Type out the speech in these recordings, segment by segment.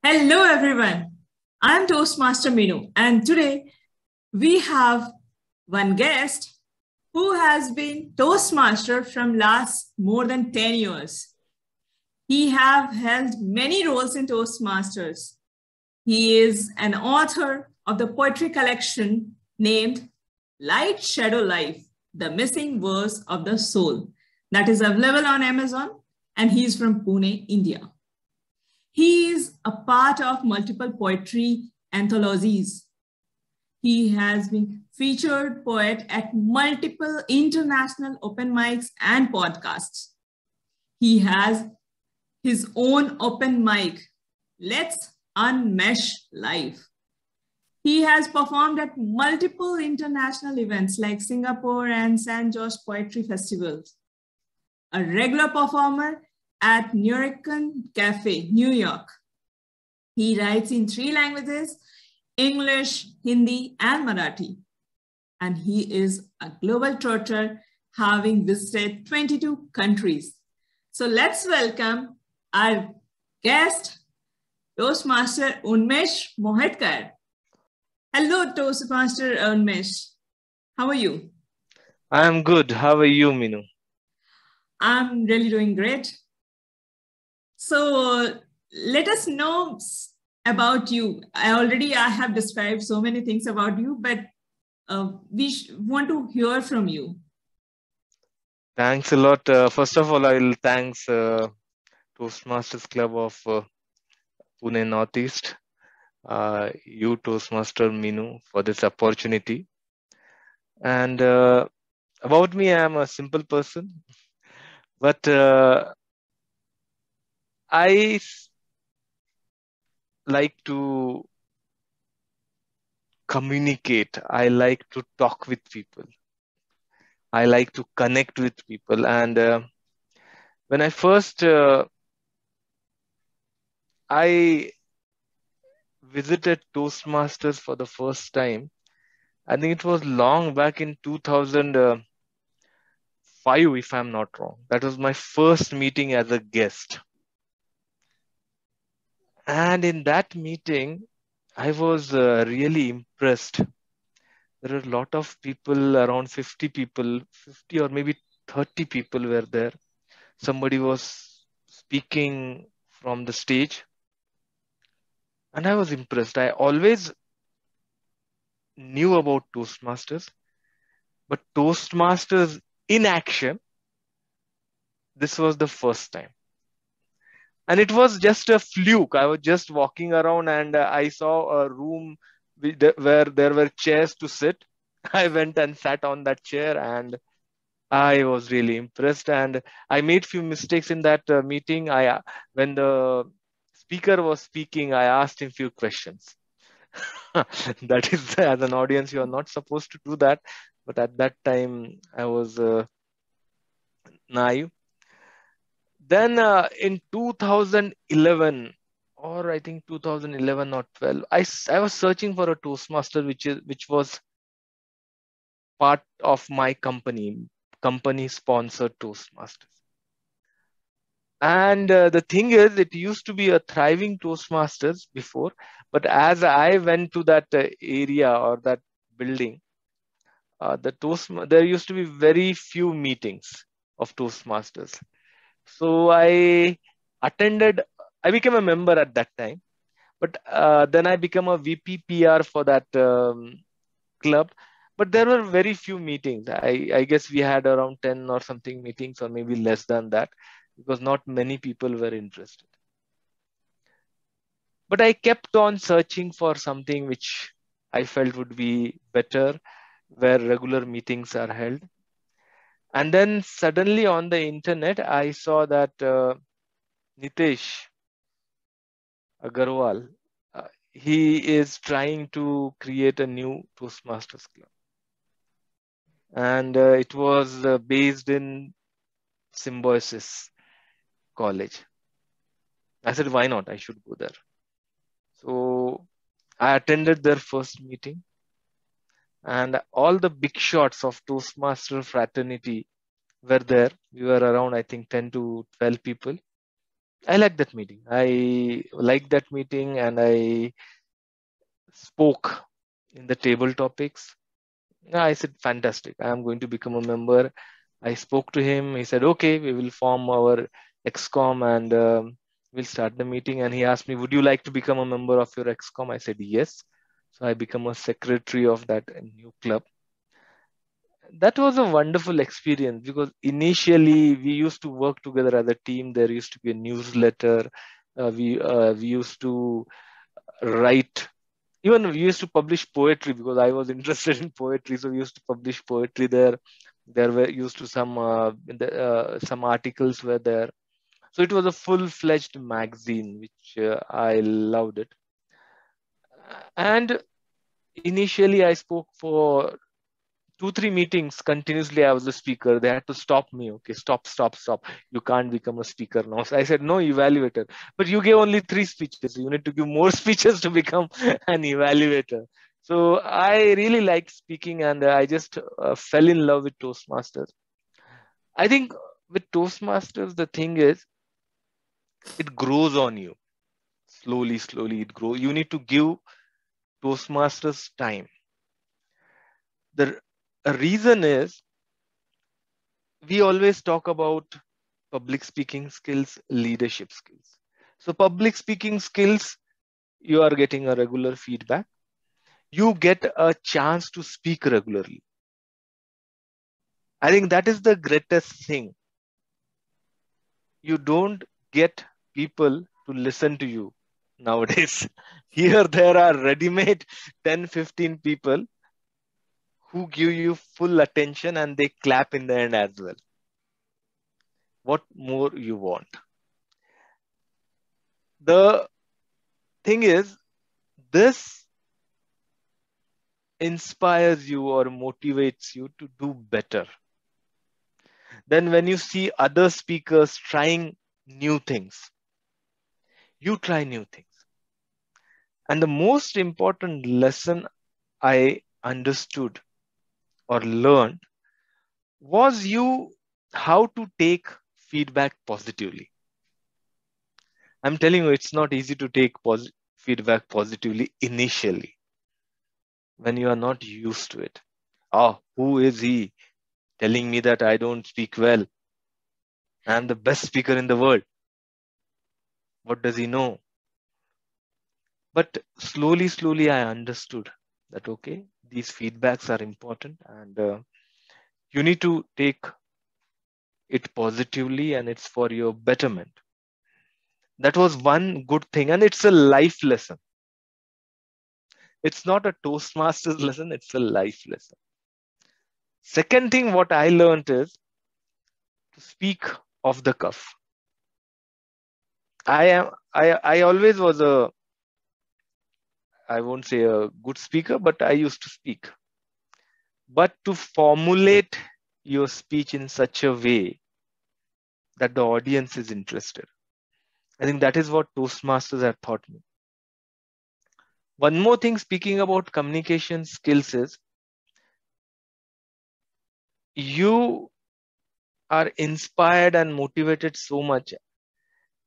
Hello, everyone. I'm Toastmaster Minu, and today we have one guest who has been Toastmaster from last more than 10 years. He have held many roles in Toastmasters. He is an author of the poetry collection named Light Shadow Life, The Missing Verse of the Soul, that is available on Amazon, and he is from Pune, India. He is a part of multiple poetry anthologies. He has been featured poet at multiple international open mics and podcasts. He has his own open mic, Let's Unmesh Live. He has performed at multiple international events like Singapore and San Jose Poetry Festivals. A regular performer at Nuyorican Cafe, New York. He writes in 3 languages, English, Hindi, and Marathi. And he is a global trotter, having visited 22 countries. So let's welcome our guest, Toastmaster Unmesh Mohitkar. Hello, Toastmaster Unmesh. How are you? I'm good. How are you, Minu? I'm really doing great. So let us know about you. I have described so many things about you, but we want to hear from you. Thanks a lot. First of all, I'll thanks Toastmasters Club of Pune Northeast, you Toastmaster Minu for this opportunity. And about me, I'm a simple person, but I like to communicate. I like to talk with people. I like to connect with people. And when I first I visited Toastmasters for the first time, I think it was long back in 2005, if I'm not wrong. That was my first meeting as a guest. And in that meeting, I was really impressed. There were a lot of people, around 50 people, 50 or maybe 30 people were there. Somebody was speaking from the stage, and I was impressed. I always knew about Toastmasters, but Toastmasters in action, this was the first time. And it was just a fluke. I was just walking around and I saw a room where there were chairs to sit. I went and sat on that chair and I was really impressed. And I made few mistakes in that meeting. When the speaker was speaking, I asked him few questions. That is, as an audience, you are not supposed to do that. But at that time, I was naive. Then in 2011, or I think 2011 or 12, I was searching for a Toastmaster which was part of my company sponsored Toastmasters. And the thing is, it used to be a thriving Toastmasters before, but as I went to that area or that building, there used to be very few meetings of Toastmasters. So attended, I became a member at that time, but then I became a VP PR for that club. But there were very few meetings. I guess we had around 10 or something meetings, or maybe less than that, because not many people were interested. But I kept on searching for something which I felt would be better, where regular meetings are held. And then suddenly on the internet, I saw that Nitesh Agarwal, he is trying to create a new Toastmasters club. And it was based in Symbiosis College. I said, why not? I should go there. So I attended their first meeting, and all the big shots of Toastmaster fraternity were there. We were around, I think, 10 to 12 people. I liked that meeting. I liked that meeting, and I spoke in the table topics. I said, fantastic. I am going to become a member. I spoke to him. He said, okay, we will form our XCOM and we'll start the meeting. And he asked me, would you like to become a member of your XCOM? I said, yes. So I become a secretary of that new club. That was a wonderful experience because initially we used to work together as a team. There used to be a newsletter. We used to write. Even we used to publish poetry because I was interested in poetry. So we used to publish poetry there. There were used to some articles were there. So it was a full-fledged magazine, which I loved it. And initially I spoke for 2-3 meetings continuously. I was a speaker. They had to stop me. Okay, stop. You can't become a speaker now. So I said, no, evaluator. But you gave only 3 speeches. You need to give more speeches to become an evaluator. So I really liked speaking, and I just fell in love with Toastmasters. I think with Toastmasters, the thing is, it grows on you. Slowly it grows. You need to give Toastmasters time. The reason is, we always talk about public speaking skills, leadership skills. So public speaking skills, you are getting a regular feedback. You get a chance to speak regularly. I think that is the greatest thing. You don't get people to listen to you nowadays. Here there are ready-made 10, 15 people who give you full attention and they clap in the end as well. What more you want? The thing is, this inspires you or motivates you to do better. Then when you see other speakers trying new things, you try new things. And the most important lesson I understood or learned was how to take feedback positively. I'm telling you, it's not easy to take feedback positively initially when you are not used to it. Oh, who is he telling me that I don't speak well? I'm the best speaker in the world. What does he know? But slowly, I understood that, okay, these feedbacks are important, and you need to take it positively, and it's for your betterment. That was one good thing, and it's a life lesson. It's not a Toastmasters lesson, it's a life lesson. Second thing, what I learned is to speak off the cuff. I always was I won't say a good speaker, but I used to speak. But to formulate your speech in such a way that the audience is interested. I think that is what Toastmasters have taught me. One more thing, speaking about communication skills, is you are inspired and motivated so much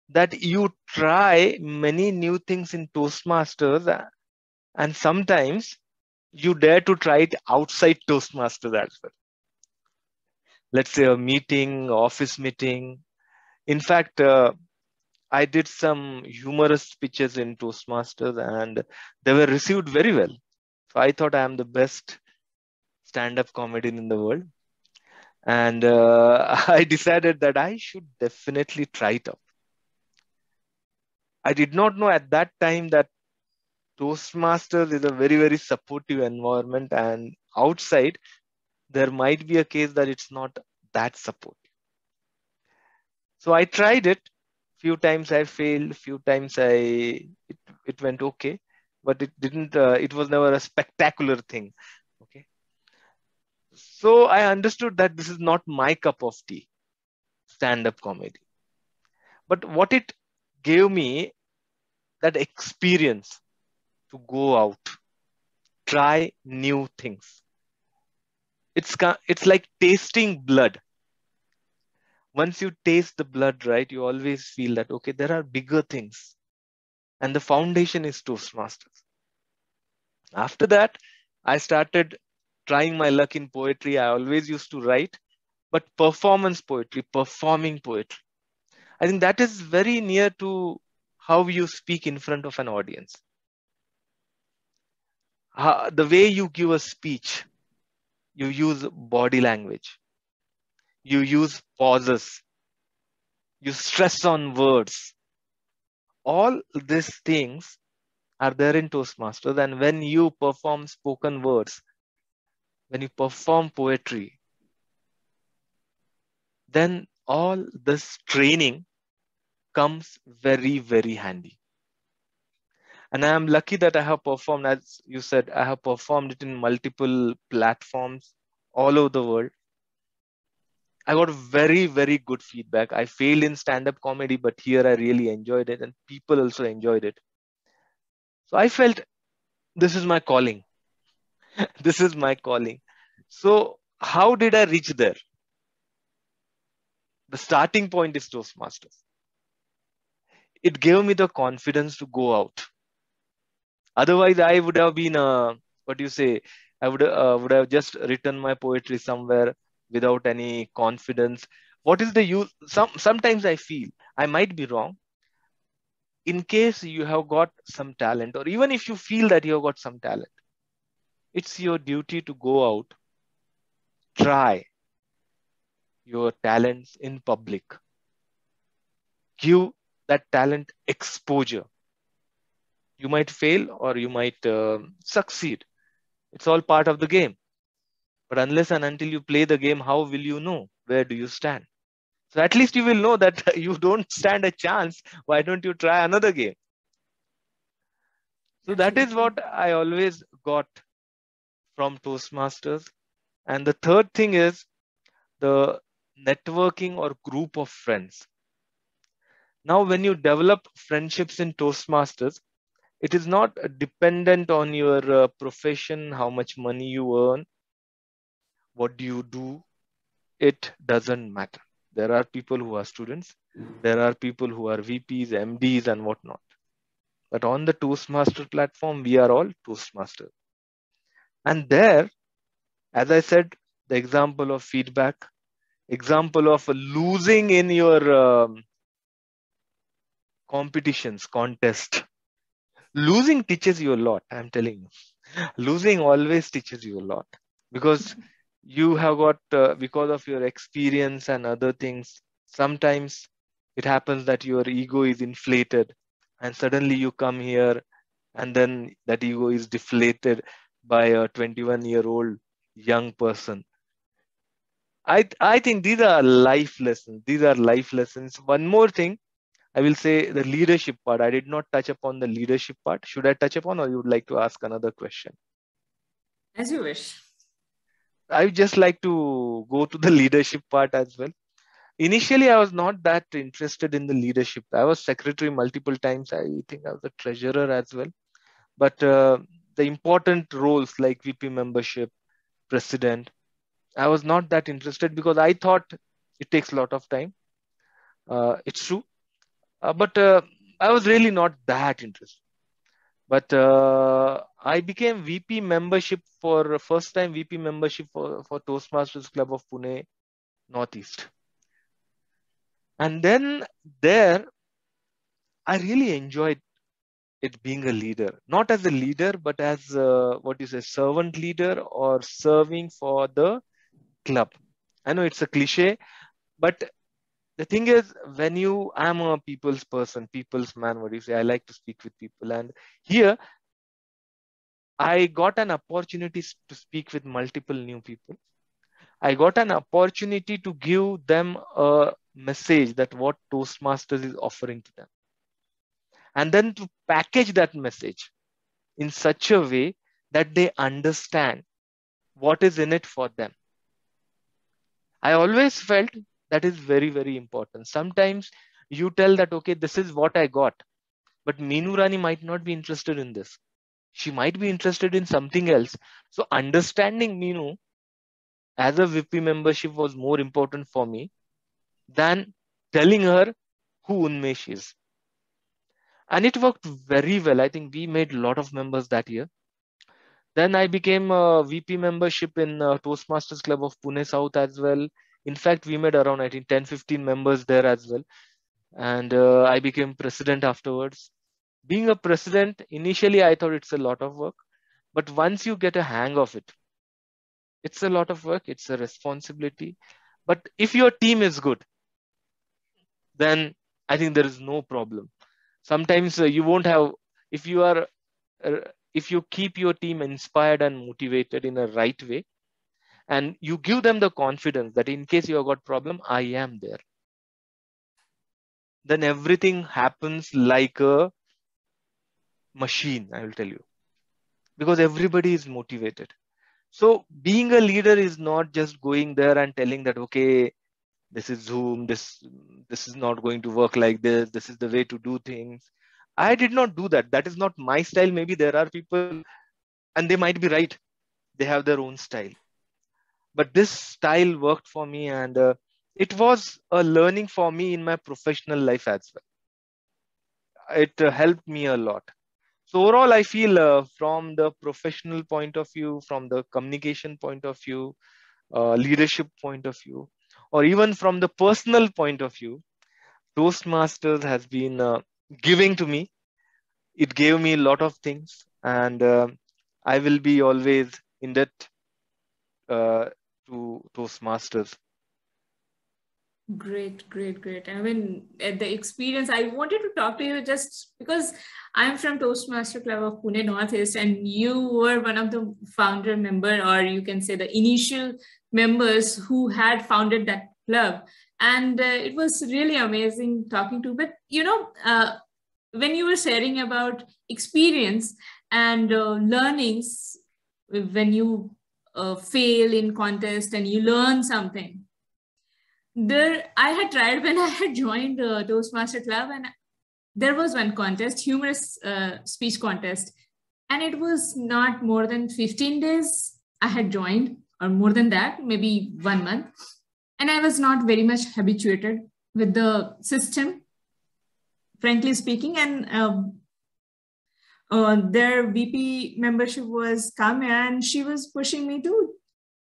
that you try many new things in Toastmasters, and sometimes you dare to try it outside Toastmasters as well. Let's say a meeting, office meeting. In fact, I did some humorous speeches in Toastmasters and they were received very well. So I thought I am the best stand-up comedian in the world. And I decided that I should definitely try it out. I did not know at that time that Toastmasters is a very supportive environment, and outside there might be a case that it's not that supportive. So I tried it. Few times I failed, few times it went okay, but it didn't. It was never a spectacular thing. Okay. So I understood that this is not my cup of tea, stand-up comedy. But what it gave me, that experience to go out, try new things. It's like tasting blood. Once you taste the blood, right, you always feel that, okay, there are bigger things. And the foundation is Toastmasters. After that, I started trying my luck in poetry. I always used to write, but performance poetry, performing poetry. I think that is very near to how you speak in front of an audience. The way you give a speech, you use body language, you use pauses, you stress on words. All these things are there in Toastmasters. And when you perform spoken words, when you perform poetry, then all this training comes very, very handy. And I am lucky that I have performed, as you said, I have performed it in multiple platforms all over the world. I got very, very good feedback. I failed in stand-up comedy, but here I really enjoyed it, and people also enjoyed it. So I felt this is my calling. This is my calling. So how did I reach there? The starting point is Toastmasters. It gave me the confidence to go out. Otherwise, I would have been, what do you say? I would have just written my poetry somewhere without any confidence. What is the use? Sometimes I feel I might be wrong. In case you have got some talent, or even if you feel that you have got some talent, it's your duty to go out, try your talents in public, give that talent exposure. You might fail or you might succeed. It's all part of the game. But unless and until you play the game, how will you know where do you stand? So at least you will know that you don't stand a chance. Why don't you try another game? So that is Absolutely. what I always got from Toastmasters. And the third thing is the networking or group of friends. Now, when you develop friendships in Toastmasters, it is not dependent on your profession, how much money you earn, what do you do. It doesn't matter. There are people who are students, there are people who are VPs, MDs, and whatnot. But on the Toastmaster platform, we are all Toastmasters. And there, as I said, the example of feedback, example of losing in your competitions, contest. Losing teaches you a lot, I'm telling you. Losing always teaches you a lot because you have got, because of your experience and other things, sometimes it happens that your ego is inflated and suddenly you come here and then that ego is deflated by a 21-year-old young person. I think these are life lessons. These are life lessons. One more thing, I will say the leadership part. I did not touch upon the leadership part. Should I touch upon, or you would like to ask another question? As you wish. I would just like to go to the leadership part as well. Initially, I was not that interested in the leadership. I was secretary multiple times. I think I was a treasurer as well. But the important roles like VP membership, president, I was not that interested because I thought it takes a lot of time. It's true. But I was really not that interested. But I became VP membership for first time VP membership for Toastmasters Club of Pune Northeast. And then there, I really enjoyed it being a leader, not as a leader, but as what is a servant leader or serving for the club. I know it's a cliche, but the thing is, when you, I'm a people's person, people's man, what do you say? I like to speak with people. And here, I got an opportunity to speak with multiple new people. I got an opportunity to give them a message that what Toastmasters is offering to them. And then to package that message in such a way that they understand what is in it for them. I always felt that is very, very important. Sometimes you tell that, okay, this is what I got, but Meenu Rani might not be interested in this. She might be interested in something else. So understanding Meenu as a VP membership was more important for me than telling her who Unmesh is. And it worked very well. I think we made a lot of members that year. Then I became a VP membership in Toastmasters Club of Pune South as well. In fact, we made around, I think, 10, 15 members there as well. And I became president afterwards. Being a president, initially I thought it's a lot of work. But once you get a hang of it, it's a lot of work, it's a responsibility. But if your team is good, then I think there is no problem. Sometimes you won't have, if you are, if you keep your team inspired and motivated in a right way, and you give them the confidence that in case you have got problem, I am there, then everything happens like a machine, I will tell you, because everybody is motivated. So being a leader is not just going there and telling that, okay, this is Zoom, this is not going to work like this is the way to do things. I did not do that. That is not my style. Maybe there are people, and they might be right, they have their own style, but this style worked for me, and it was a learning for me in my professional life as well. It helped me a lot. So overall, I feel from the professional point of view, from the communication point of view, leadership point of view, or even from the personal point of view, Toastmasters has been giving to me. It gave me a lot of things, and I will be always in debt to Toastmasters. Great, great, great. I mean, the experience, I wanted to talk to you just because I'm from Toastmaster Club of Pune Northeast, and you were one of the founder member, or you can say the initial members who had founded that club. And it was really amazing talking to, but when you were sharing about experience and learnings, when you fail in contest and you learn something, there I had tried when I had joined the Toastmaster Club, and there was one contest, humorous speech contest, and it was not more than 15 days I had joined, or more than that, maybe 1 month, and I was not very much habituated with the system, frankly speaking, and their VP membership was Kamya, and she was pushing me to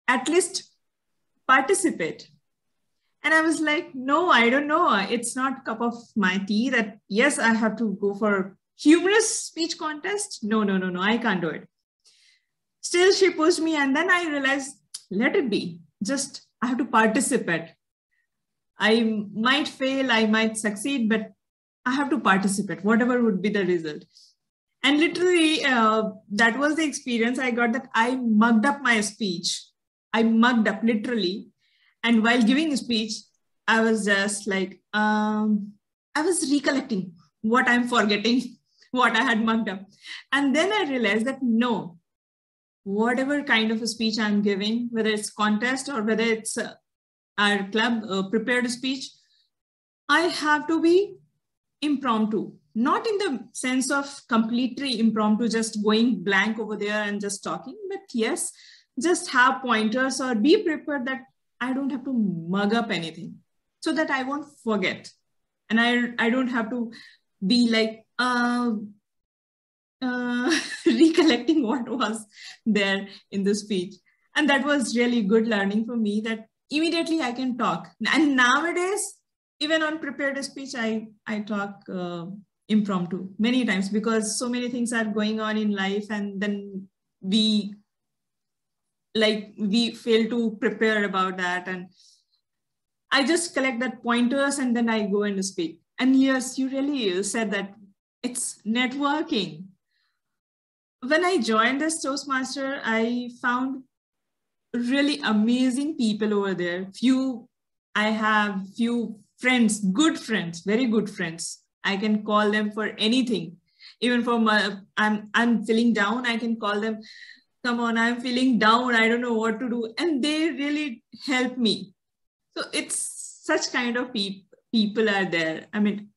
at least participate. And I was like, no, I don't know. It's not cup of my tea that, yes, I have to go for humorous speech contest. No, I can't do it. Still, she pushed me. And then I realized, let it be. Just, I have to participate. I might fail, I might succeed, but I have to participate, whatever would be the result. And literally, that was the experience I got, that I mugged up my speech. I mugged up, literally. And while giving a speech, I was just like, I was recollecting what I'm forgetting, what I had mugged up. And then I realized that no, whatever kind of a speech I'm giving, whether it's contest or whether it's our club prepared speech, I have to be impromptu, not in the sense of completely impromptu, just going blank over there and just talking, but yes, just have pointers or be prepared that I don't have to mug up anything so that I won't forget. And I don't have to be like recollecting what was there in the speech. And that was really good learning for me, that immediately I can talk. And nowadays, even on prepared speech, I talk impromptu many times, because so many things are going on in life, and then we fail to prepare about that. And I just collect that pointers and then I go and speak. And yes, you really said that it's networking. When I joined this Toastmaster, I found really amazing people over there. I have few friends, good friends, very good friends. I can call them for anything. Even for I'm feeling down, I can call them, come on, I'm feeling down, I don't know what to do. And they really help me. So it's such kind of people are there. I mean,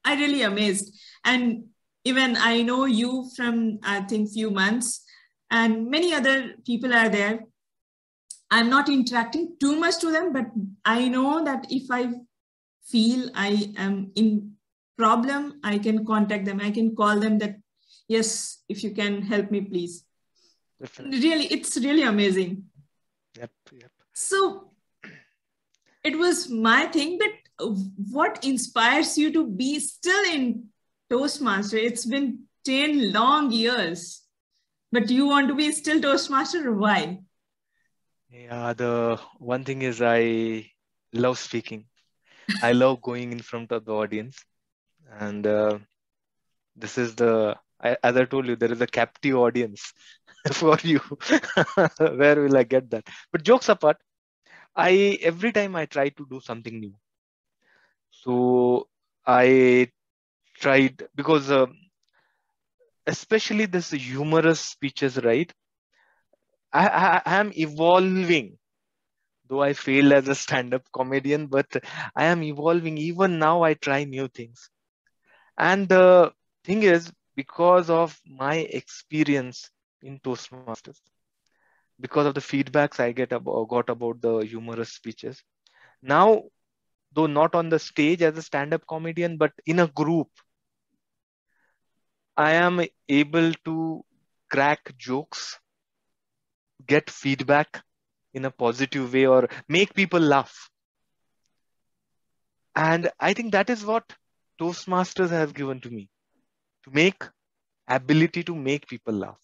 I really amazed. And even I know you from, I think, few months, and many other people are there. I'm not interacting too much to them, but I know that if I feel I am in problem, I can contact them. I can call them that, yes, if you can help me, please. Definitely. Really, it's really amazing. Yep. So it was my thing, but what inspires you to be still in Toastmaster? It's been 10 long years, but you want to be still Toastmaster? Why? Yeah, the one thing is I love speaking. I love going in front of the audience. And this is as I told you, there is a captive audience for you. Where will I get that? But jokes apart, every time I try to do something new. So I tried because especially this humorous speeches, right? I am evolving, though I failed as a stand-up comedian, but I am evolving. Even now, I try new things. And the thing is, because of my experience in Toastmasters, because of the feedbacks I got about the humorous speeches, now, though not on the stage as a stand-up comedian, but in a group, I am able to crack jokes, get feedback in a positive way, or make people laugh. And I think that is what Toastmasters has given to me, to make ability to make people laugh.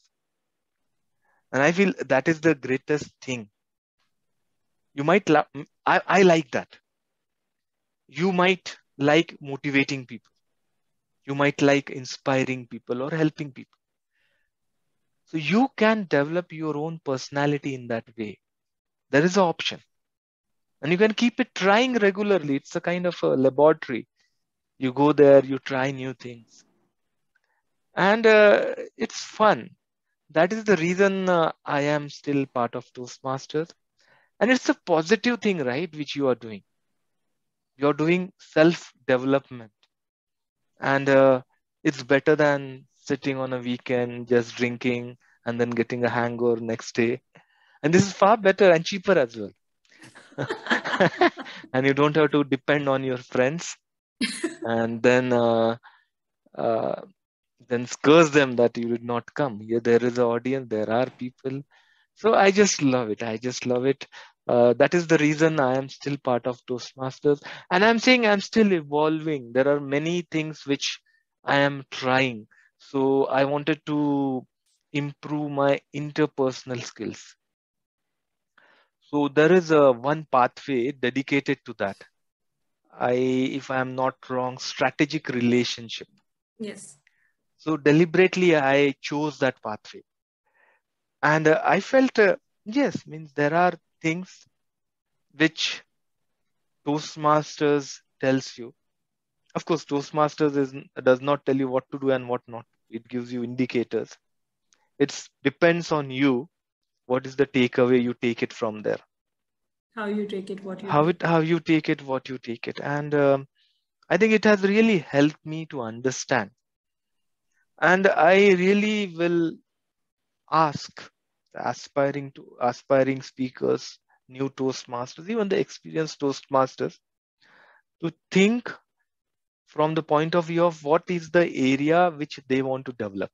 And I feel that is the greatest thing. You might laugh. I like that. You might like motivating people. You might like inspiring people or helping people. So you can develop your own personality in that way. There is an option. And you can keep it trying regularly. It's a kind of a laboratory. You go there, you try new things. And it's fun. That is the reason I am still part of Toastmasters. And it's a positive thing, right? Which you are doing. You're doing self-development. And it's better than sitting on a weekend, just drinking and then getting a hangover next day. And this is far better and cheaper as well. And you don't have to depend on your friends and uh, then curse them that you did not come. Yeah, there is an audience, there are people. So I just love it. I just love it. That is the reason I am still part of Toastmasters. And I'm saying I'm still evolving. There are many things which I am trying. So I wanted to improve my interpersonal skills. So there is a one pathway dedicated to that. If I'm not wrong, strategic relationship. Yes. So deliberately I chose that pathway. And I felt, yes, means there are things which Toastmasters tells you. Of course, does not tell you what to do and what not. It gives you indicators. It depends on you. What is the takeaway? You take it from there. How you take it, what you take. How you take it, what you take it, and I think it has really helped me to understand. And I really will ask the aspiring speakers, new Toastmasters, even the experienced Toastmasters, to think from the point of view of what is the area which they want to develop.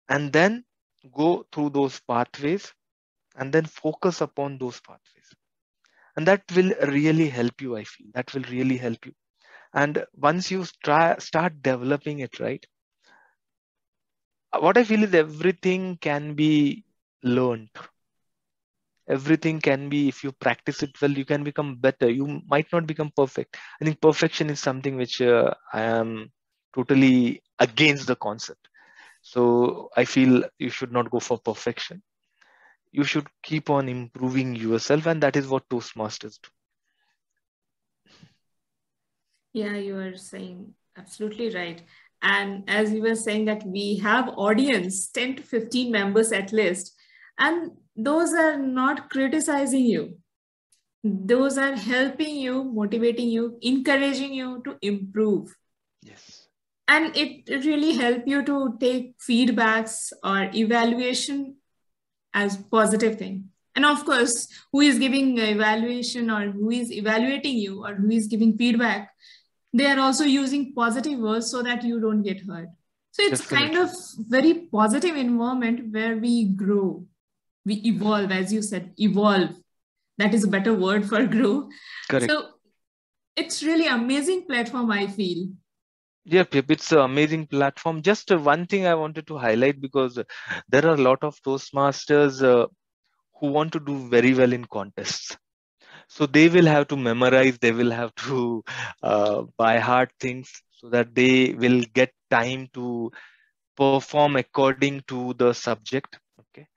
And then go through those pathways and then focus upon those pathways. And that will really help you, I feel. That will really help you. And once you start developing it, right? What I feel is everything can be learned. Everything can be, if you practice it well, you can become better. You might not become perfect. I think perfection is something which I am totally against the concept. So I feel you should not go for perfection. You should keep on improving yourself, and that is what Toastmasters do. Yeah, you are saying absolutely right. And as you were saying that we have audience, 10 to 15 members at least, and those are not criticizing you. Those are helping you, motivating you, encouraging you to improve. Yes. And it really help you to take feedbacks or evaluation as positive thing. And of course, who is giving evaluation or who is evaluating you or who is giving feedback, they are also using positive words so that you don't get hurt. So it's kind Definitely. of very positive environment where we grow, we evolve, as you said, evolve. That is a better word for grow. Correct. So it's really amazing platform, I feel. Yep, yep, it's an amazing platform. Just one thing I wanted to highlight, because there are a lot of Toastmasters who want to do very well in contests. So they will have to memorize, they will have to buy hard things so that they will get time to perform according to the subject. Okay.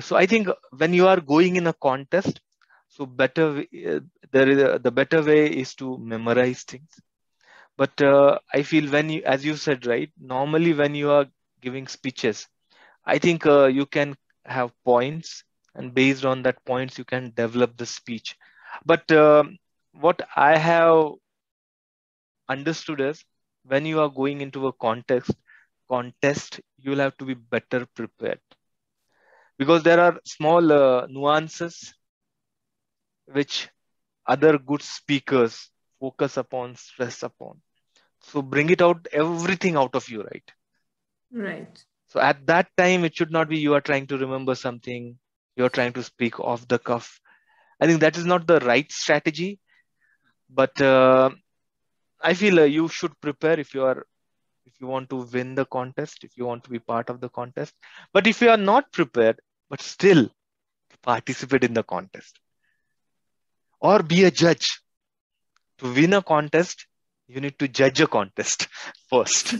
So I think when you are going in a contest, so the better way is to memorize things. But I feel when you, as you said, right, normally when you are giving speeches, I think you can have points, and based on that points, you can develop the speech. But what I have understood is, when you are going into a contest, you'll have to be better prepared, because there are small nuances which other good speakers focus upon, stress upon. So bring it out, everything out of you, right? Right. So at that time, it should not be you are trying to remember something, you're trying to speak off the cuff. I think that is not the right strategy. But I feel you should prepare if you want to win the contest, if you want to be part of the contest. But if you are not prepared, but still participate in the contest or be a judge. To win a contest, you need to judge a contest first.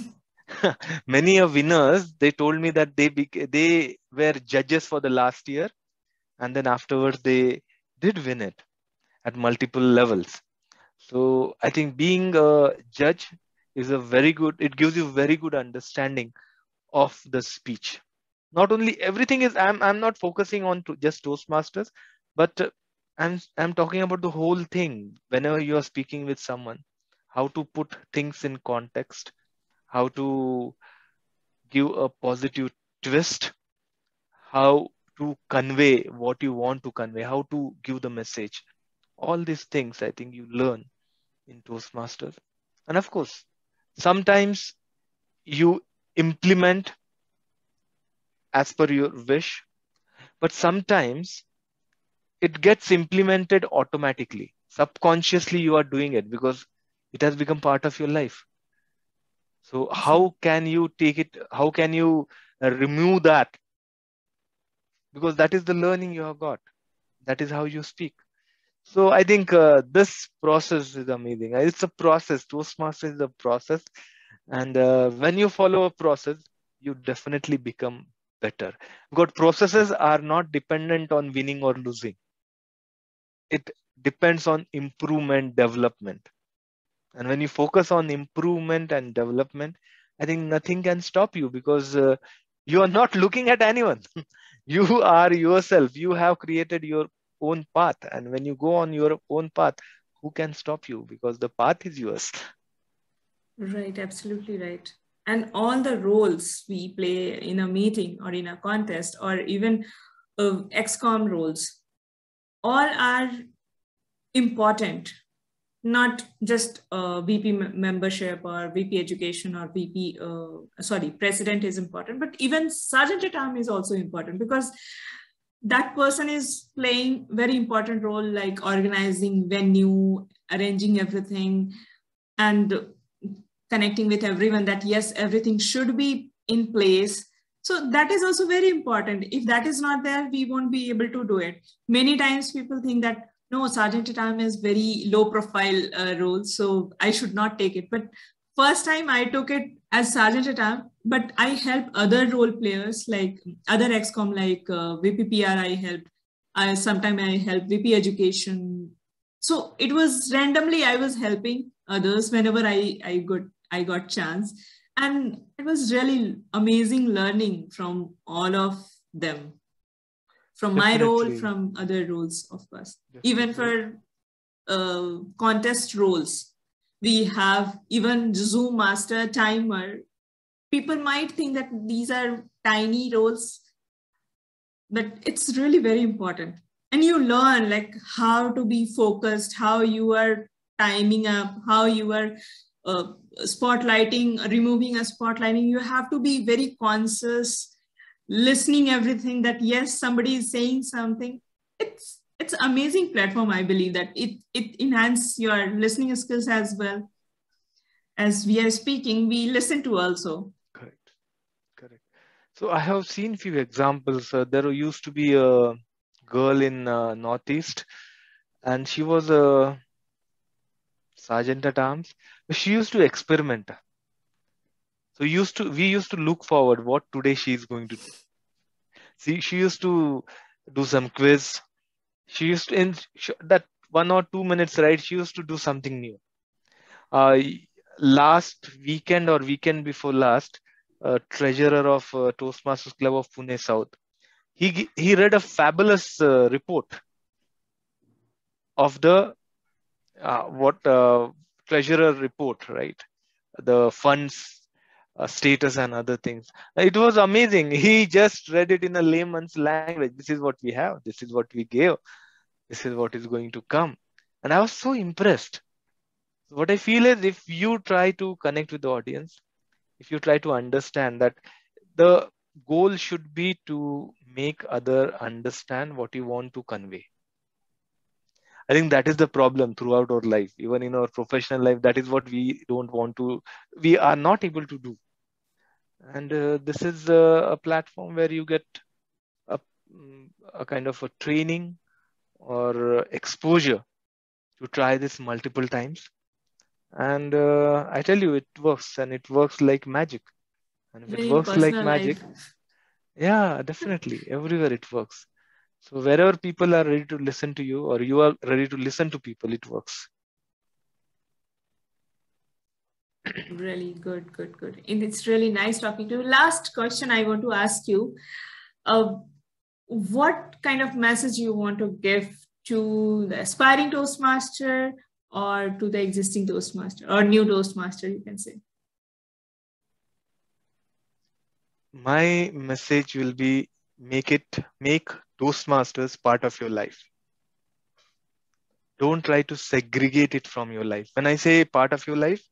Many of winners, they told me that they were judges for the last year, and then afterwards they did win it at multiple levels. So I think being a judge is a very good, it gives you very good understanding of the speech. Not only everything is, I'm not focusing on just Toastmasters, but I'm talking about the whole thing. Whenever you are speaking with someone, how to put things in context, how to give a positive twist, how to convey what you want to convey, how to give the message. All these things I think you learn in Toastmasters. And of course, sometimes you implement as per your wish, but sometimes it gets implemented automatically. Subconsciously, you are doing it because it has become part of your life. So, Awesome. how can you take it? How can you remove that? Because that is the learning you have got. That is how you speak. So, I think this process is amazing. It's a process. Toastmaster is a process. And when you follow a process, you definitely become better. Because processes are not dependent on winning or losing. It depends on improvement, development. And when you focus on improvement and development, I think nothing can stop you, because you are not looking at anyone. You are yourself. You have created your own path. And when you go on your own path, who can stop you? Because the path is yours. Right, absolutely right. And all the roles we play in a meeting or in a contest or even XCOM roles, all are important, not just VP membership or VP education or VP, president is important, but even sergeant at arm is also important, because that person is playing very important role, like organizing venue, arranging everything, and connecting with everyone that yes, everything should be in place. So that is also very important. If that is not there, we won't be able to do it. Many times people think that no, sergeant at arm is very low profile role, so I should not take it. But first time I took it as sergeant at arm, but I helped other role players like other XCOM, like VPPR. I helped. Sometime I helped VP education. So it was randomly I was helping others whenever I got chance, and it was really amazing learning from all of them, from my role, Definitely. from other roles, of course. Even Definitely. for contest roles, we have even Zoom master, timer. People might think that these are tiny roles, but it's really very important. And you learn like how to be focused, how you are timing up, how you are spotlighting, removing a spotlighting. You have to be very conscious, listening everything that yes, somebody is saying something. It's amazing platform. I believe that it enhances your listening skills as well. As we are speaking, we listen to also. Correct. Correct. So I have seen few examples. There used to be a girl in Northeast, and she was a sergeant at arms. She used to experiment. So we used to look forward what today she is going to do. See, she used to do some quiz. She used to in that 1 or 2 minutes, right? She used to do something new. Uh, Last weekend or weekend before last, treasurer of Toastmasters Club of Pune South, he read a fabulous report of the what treasurer report, right? The funds status and other things. It was amazing. He just read it in a layman's language. This is what we have. This is what we gave. This is what is going to come. And I was so impressed. So what I feel is if you try to connect with the audience, if you try to understand that the goal should be to make other understand what you want to convey. I think that is the problem throughout our life, even in our professional life. That is what we don't want to, we are not able to do. And this is a platform where you get a, a kind of a training or exposure to try this multiple times. And I tell you, it works, and it works like magic. And if it Even in works like personal magic, life. yeah, definitely, everywhere it works. So wherever people are ready to listen to you, or you are ready to listen to people, it works. Really good, good, good. And it's really nice talking to you. Last question I want to ask you. Uh, what kind of message you want to give to the aspiring Toastmaster or to the existing Toastmaster or new Toastmaster, you can say? My message will be make Toastmasters part of your life. Don't try to segregate it from your life. When I say part of your life,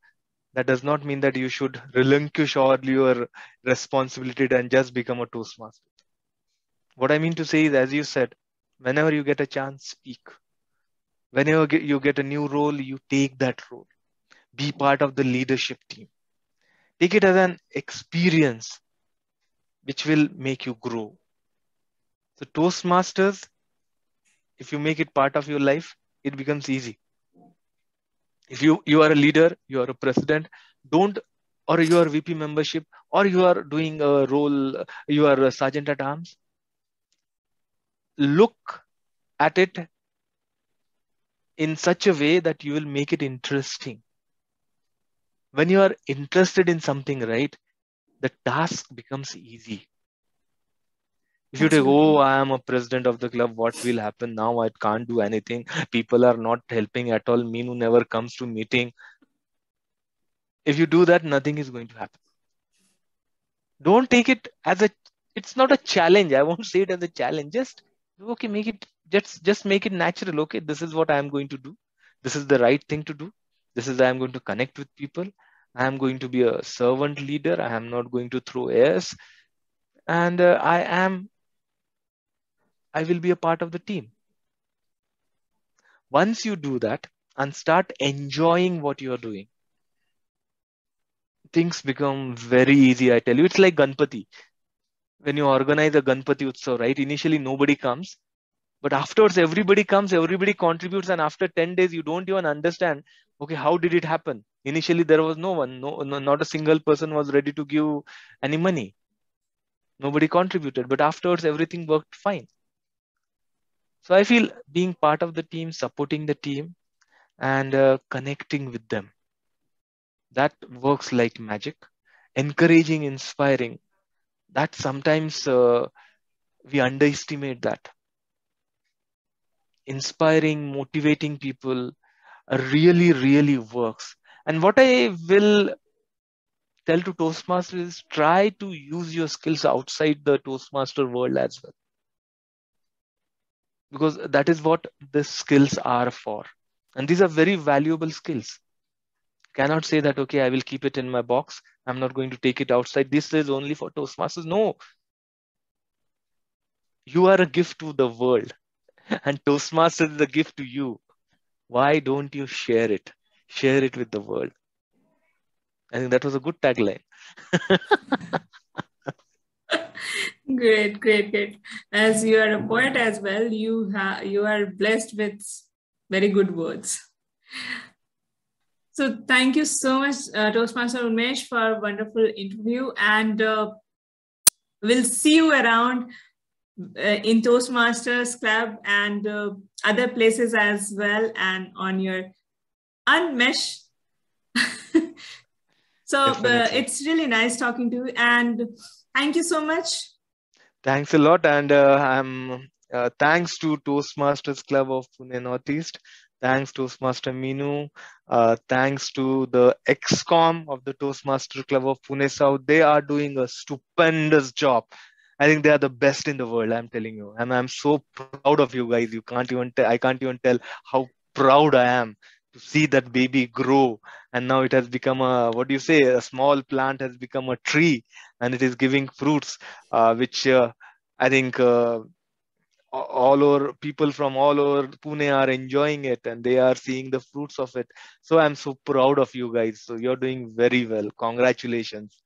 that does not mean that you should relinquish all your responsibility and just become a Toastmaster. What I mean to say is, as you said, whenever you get a chance, speak. Whenever you get a new role, you take that role. Be part of the leadership team. Take it as an experience which will make you grow. So Toastmasters, if you make it part of your life, it becomes easy. If you are a leader, you are a president, don't, or you are VP membership, or you are doing a role, you are a sergeant at arms, look at it in such a way that you will make it interesting. When you are interested in something, right, the task becomes easy. If you take, oh, Absolutely. I am a president of the club, what will happen now? I can't do anything. People are not helping at all. Meenu never comes to meeting. If you do that, nothing is going to happen. Don't take it as a, it's not a challenge. I won't say it as a challenge. Just, okay, make it, just make it natural. Okay, this is what I am going to do. This is the right thing to do. This is I am going to connect with people. I am going to be a servant leader. I am not going to throw airs. And I will be a part of the team. Once you do that and start enjoying what you are doing, things become very easy. I tell you, it's like Ganpati. When you organize a Ganpati Utsav, right? Initially, nobody comes, but afterwards, everybody comes, everybody contributes, and after 10 days, you don't even understand, okay, how did it happen? Initially, there was no one, not a single person was ready to give any money. Nobody contributed, but afterwards, everything worked fine. So I feel being part of the team, supporting the team, and connecting with them, that works like magic. Encouraging, inspiring, that sometimes we underestimate that. Inspiring, motivating people really, really works. And what I will tell to Toastmasters is try to use your skills outside the Toastmaster world as well. because that is what the skills are for. And these are very valuable skills. Cannot say that, okay, I will keep it in my box. I'm not going to take it outside. This is only for Toastmasters. No, you are a gift to the world, and Toastmasters is a gift to you. Why don't you share it? Share it with the world. I think that was a good tagline. Great, great, great. As you are a poet as well, you are blessed with very good words. So thank you so much, Toastmaster Unmesh, for a wonderful interview, and we'll see you around in Toastmasters Club and other places as well, and on your Unmesh. So it's really nice talking to you, and thank you so much. Thanks a lot, and thanks to Toastmasters Club of Pune Northeast. Thanks Toastmaster Minu. Thanks to the XCOM of the Toastmaster Club of Pune South. They are doing a stupendous job. I think they are the best in the world. I'm telling you, and I'm so proud of you guys. You can't even I can't even tell how proud I am to see that baby grow, and now it has become a, what do you say, a small plant has become a tree, and it is giving fruits, which I think all over people from all over Pune are enjoying it, and they are seeing the fruits of it. So I'm so proud of you guys. So you're doing very well. Congratulations.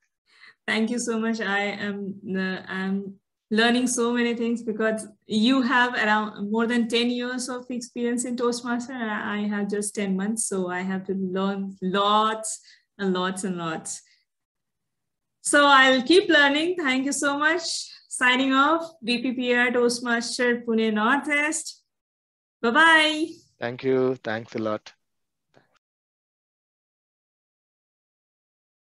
Thank you so much. I'm learning so many things because you have around more than 10 years of experience in Toastmaster. And I have just 10 months, so I have to learn lots and lots and lots. So I'll keep learning. Thank you so much. Signing off, BPPR Toastmaster Pune Northeast. Bye-bye. Thank you. Thanks a lot.